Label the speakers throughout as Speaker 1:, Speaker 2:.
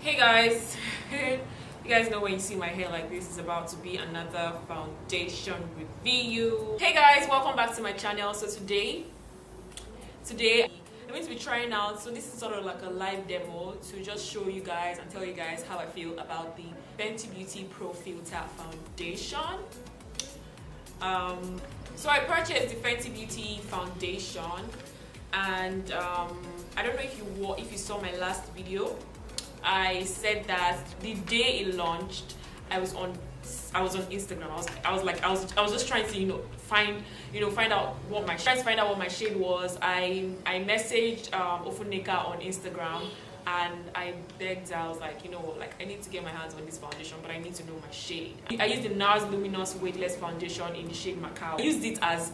Speaker 1: Hey guys, you guys know when you see my hair like this, it's about to be another foundation review. Hey guys, welcome back to my channel. So today I'm going to be trying out, so this is sort of like a live demo to just show you guys and tell you guys how I feel about the Fenty Beauty Pro Filter Foundation. So I purchased the Fenty Beauty Foundation, and I don't know if you saw my last video. I said that the day it launched, I was on Instagram. I was just trying to find out what my shade was. I messaged Ofuneka on Instagram and I begged her. I was like, I need to get my hands on this foundation, but I need to know my shade. I used the NARS Luminous Weightless Foundation in the shade Macao. I used it as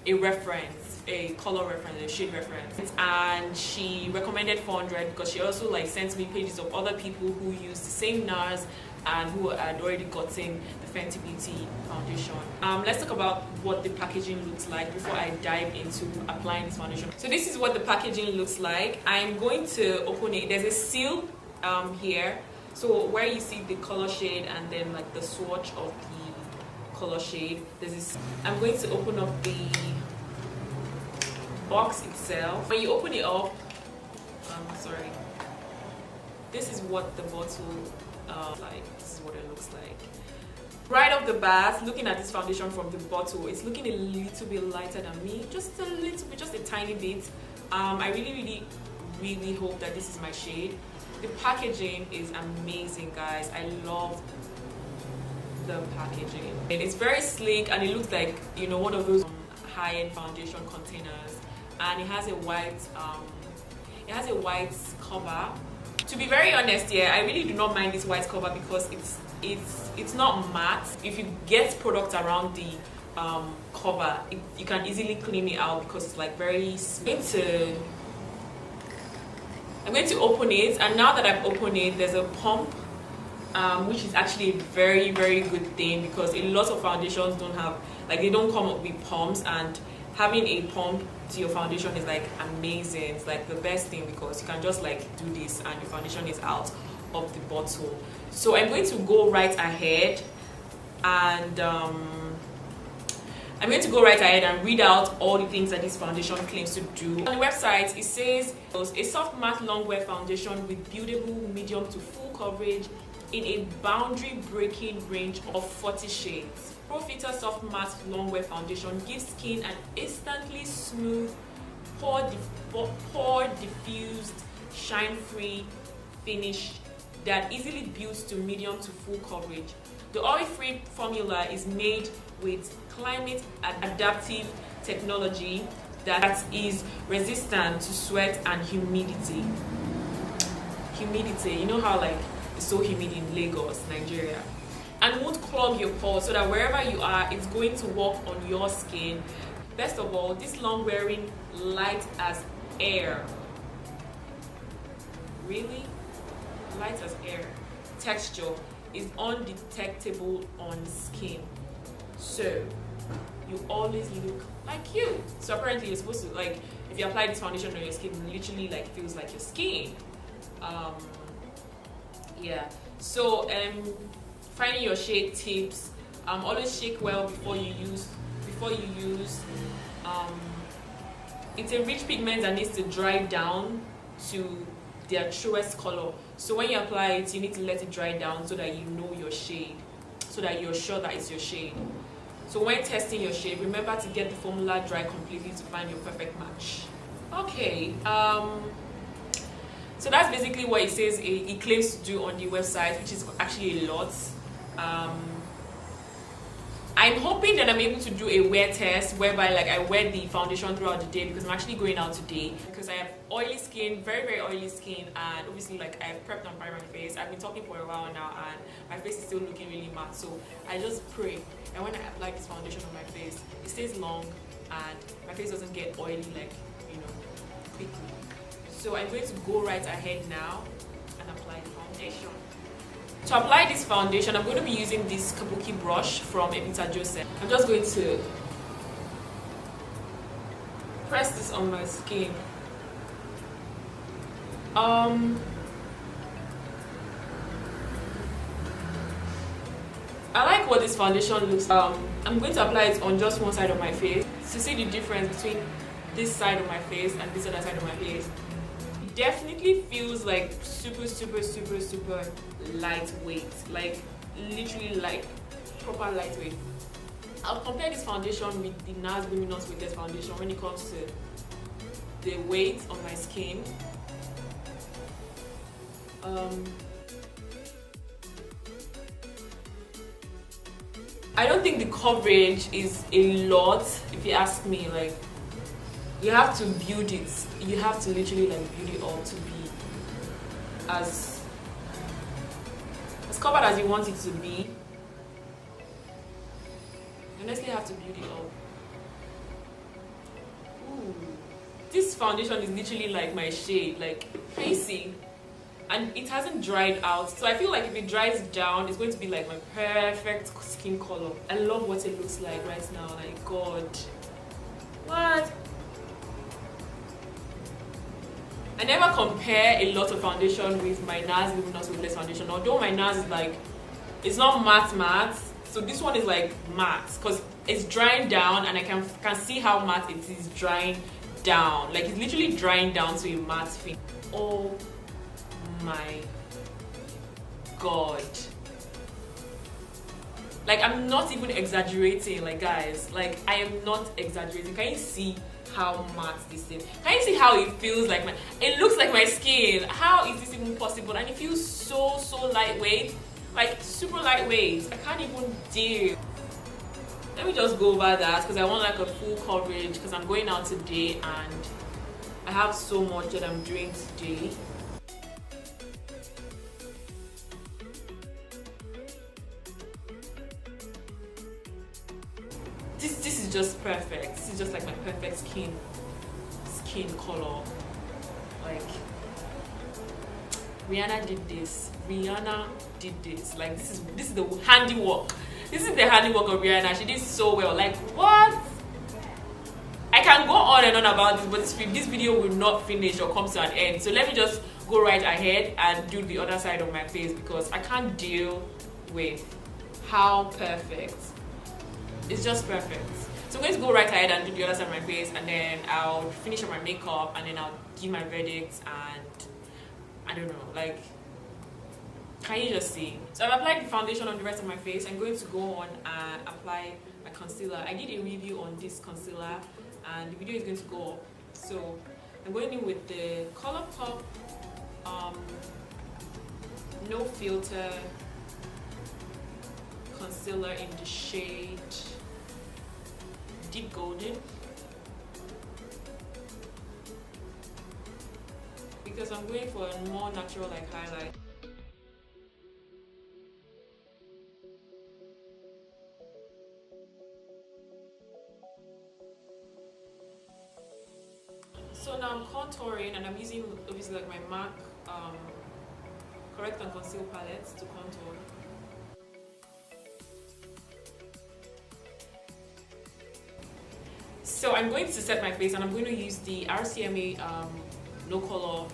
Speaker 1: a reference, a color reference, a shade reference, and she recommended 400 because she also sent me pages of other people who used the same NARS and who had already gotten the Fenty Beauty foundation. Let's talk about what the packaging looks like before I dive into applying this foundation. So this is what the packaging looks like. I'm going to open it. There's a seal here, so where you see the color shade and then the swatch of the color shade, there's this. I'm going to open up the box itself. When you open it up, this is what the bottle this is what it looks like. Right off the bat, looking at this foundation from the bottle, it's looking a little bit lighter than me, just a little bit, just a tiny bit. I really hope that this is my shade. The packaging is amazing, guys. I love the packaging. And it's very sleek and it looks like one of those high-end foundation containers, and it has a white cover. To be very honest here, I really do not mind this white cover because it's not matte. If you get product around the cover, you can easily clean it out because it's very smooth. I'm going to open it, and now that I've opened it, there's a pump, which is actually a very good thing because a lot of foundations don't have, they don't come up with pumps, and having a pump to your foundation is amazing. It's the best thing because you can just do this and your foundation is out of the bottle. So I'm going to go right ahead and read out all the things that this foundation claims to do. On the website, it says a soft matte long wear foundation with buildable medium to full coverage in a boundary breaking range of 40 shades. Pro Filter Soft Matte Long Wear Foundation gives skin an instantly smooth, pore diffused, shine-free finish that easily builds to medium to full coverage. The oil-free formula is made with climate adaptive technology that is resistant to sweat and humidity. You know how it's so humid in Lagos, Nigeria. And won't clog your pores, so that wherever you are, it's going to work on your skin. Best of all, this long wearing, light as air. Really? Light as air. Texture is undetectable on skin. So you always look like you. So apparently you're supposed to, if you apply this foundation on your skin, it literally feels like your skin. Yeah. So finding your shade tips. Always shake well before you use. It's a rich pigment that needs to dry down to their truest color. So when you apply it, you need to let it dry down so that you know your shade, so that you're sure that it's your shade. So when testing your shade, remember to get the formula dry completely to find your perfect match. Okay. So that's basically what it says it claims to do on the website, which is actually a lot. I'm hoping that I'm able to do a wear test whereby I wear the foundation throughout the day because I'm actually going out today because I have oily skin, very oily skin, and obviously I've prepped and primed my face. I've been talking for a while now and my face is still looking really matte, so I just pray and when I apply this foundation on my face, it stays long and my face doesn't get oily quickly. So I'm going to go right ahead now and apply the foundation. To apply this foundation, I'm going to be using this kabuki brush from Evita Joseph. I'm just going to press this on my skin. I like what this foundation looks like. I'm going to apply it on just one side of my face to see the difference between this side of my face and this other side of my face. It definitely feels like super lightweight, like literally like proper lightweight. I'll compare this foundation with the NARS Luminous Weightless Foundation when it comes to the weight on my skin. I don't think the coverage is a lot, if you ask me. Like, you have to build it. You have to literally like build it up to be as covered as you want it to be. You honestly have to build it up. Ooh. This foundation is literally like my shade, like, can you see? And it hasn't dried out, so I feel like if it dries down, it's going to be like my perfect skin color. I love what it looks like right now. Like, God, what? I never compare a lot of foundation with my NARS Luminous Weightless Foundation. Although my NARS is like, it's not matte, so this one is like matte because it's drying down, and I can see how matte it is drying down. Like, it's literally drying down to a matte film. Oh my God. Like, I'm not even exaggerating, like, guys, like, I am not exaggerating. Can you see how matte this is? Can you see how it feels like it looks like my skin? How is this even possible? And it feels so lightweight, like super lightweight. I can't even deal. Let me just go over that because I want like a full coverage because I'm going out today and I have so much that I'm doing today. This is just perfect. This is just like my perfect skin color. Like, Rihanna did this. Like, this is the handiwork. This is the handiwork of Rihanna. She did so well. Like, what? I can go on and on about this, but this video will not finish or come to an end. So let me just go right ahead and do the other side of my face because I can't deal with how perfect. It's just perfect. So I'm going to go right ahead and do the other side of my face, and then I'll finish up my makeup, and then I'll give my verdict, and I don't know, like, can you just see? So I've applied the foundation on the rest of my face. I'm going to go on and apply my concealer. I did a review on this concealer, and the video is going to go up. So I'm going in with the ColourPop No Filter concealer in the shade Deep Golden, because I'm going for a more natural like highlight. So now I'm contouring, and I'm using obviously like my MAC Correct and Conceal palette to contour. So I'm going to set my face, and I'm going to use the RCMA No Color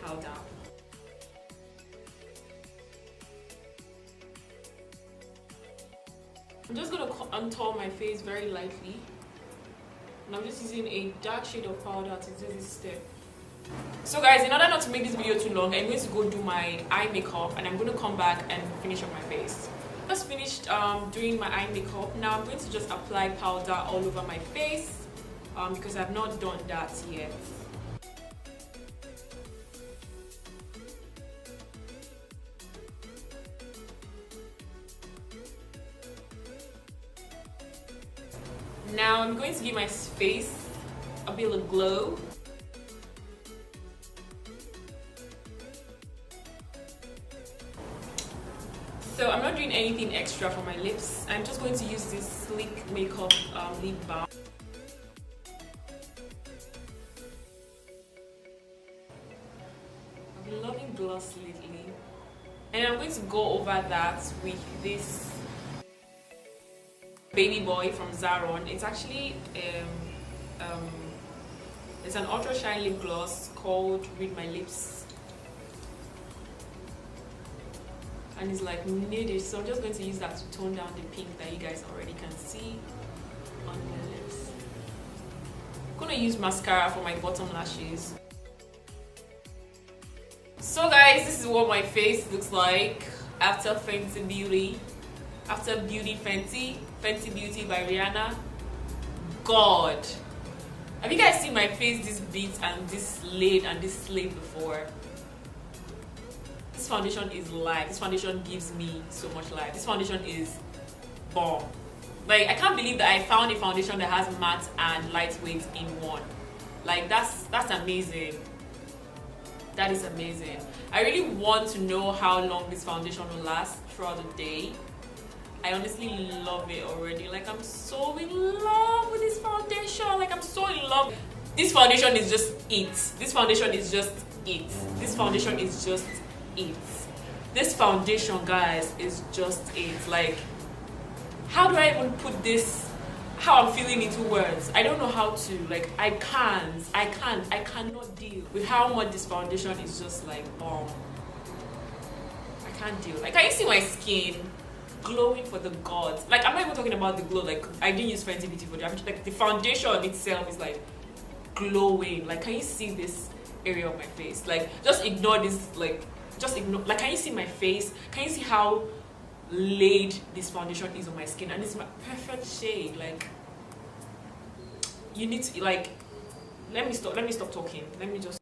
Speaker 1: powder. I'm just going to contour my face very lightly, and I'm just using a dark shade of powder to do this step. So guys, in order not to make this video too long, I'm going to go do my eye makeup, and I'm going to come back and finish up my face. Just finished doing my eye makeup. Now I'm going to just apply powder all over my face because I've not done that yet. Now I'm going to give my face a bit of glow. So I'm not doing anything extra for my lips. I'm just going to use this Sleek Makeup lip balm. I've been loving gloss lately. And I'm going to go over that with this Baby Boy from Zaron. It's actually a It's an ultra shine lip gloss called Read My Lips, and it's like nudish, so I'm just going to use that to tone down the pink that you guys already can see on my lips. I'm gonna use mascara for my bottom lashes. So guys, this is what my face looks like after Fenty Beauty. After Beauty Fenty Beauty by Rihanna. God, have you guys seen my face this big and this laid and this slayed before? This foundation is life. This foundation gives me so much life. This foundation is bomb. Like, I can't believe that I found a foundation that has matte and lightweight in one. Like, that's amazing. That is amazing. I really want to know how long this foundation will last throughout the day. I honestly love it already. Like, I'm so in love with this foundation. Like, I'm so in love. This foundation is just it. This foundation is just it. This foundation is just it. This foundation, guys, is just it. Like, how do I even put this, how I'm feeling into words? I don't know how to. Like, I cannot deal with how much this foundation is just like bomb. I can't deal. Like, can you see my skin glowing for the gods? Like, I'm not even talking about the glow. Like, I didn't use Fenty Beauty for that. Like, the foundation itself is like glowing. Like, can you see this area of my face? Like, just ignore this. Like, just ignore. Like, can you see my face? Can you see how laid this foundation is on my skin? And it's my perfect shade. Like, you need to, like, let me stop talking. Let me just